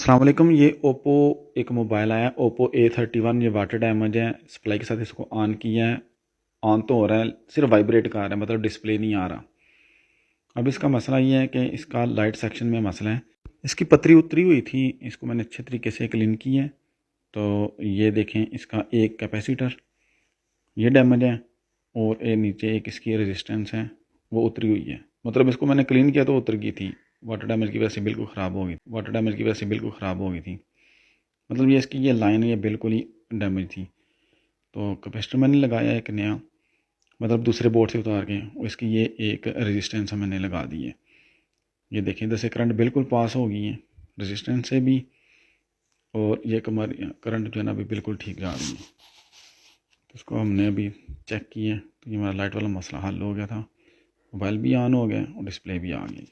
अस्सलाम वालेकुम। ये ओप्पो एक मोबाइल आया ओप्पो A31। ये वाटर डैमेज है। सप्लाई के साथ इसको ऑन किया है, ऑन तो हो रहा है, सिर्फ वाइब्रेट कर रहा है, मतलब डिस्प्ले नहीं आ रहा। अब इसका मसला ये है कि इसका लाइट सेक्शन में मसला है। इसकी पतरी उतरी हुई थी, इसको मैंने अच्छे तरीके से क्लीन की है। तो ये देखें, इसका एक कैपेसिटर ये डैमेज है और ये नीचे एक इसकी रेजिस्टेंस है, वो उतरी हुई है। मतलब इसको मैंने क्लीन किया तो उतर गई थी, वाटर डैमेज की वजह से बिल्कुल ख़राब हो गई, वाटर डैमेज की वजह से बिल्कुल ख़राब हो गई थी। मतलब ये इसकी ये लाइन ये बिल्कुल ही डैमेज थी। तो कैपेसिटर मैंने लगाया एक नया, मतलब दूसरे बोर्ड से उतार के, और इसकी ये एक रेजिस्टेंस मैंने लगा दी है। ये देखें, इधर से करंट बिल्कुल पास हो गई है रेजिस्टेंस से भी, और ये कमर करंट जो है ना अभी बिल्कुल ठीक जा रही है। तो इसको हमने अभी चेक किया तो ये हमारा लाइट वाला मसला हल हो गया था। मोबाइल भी ऑन हो गया और डिस्प्ले भी आ गई।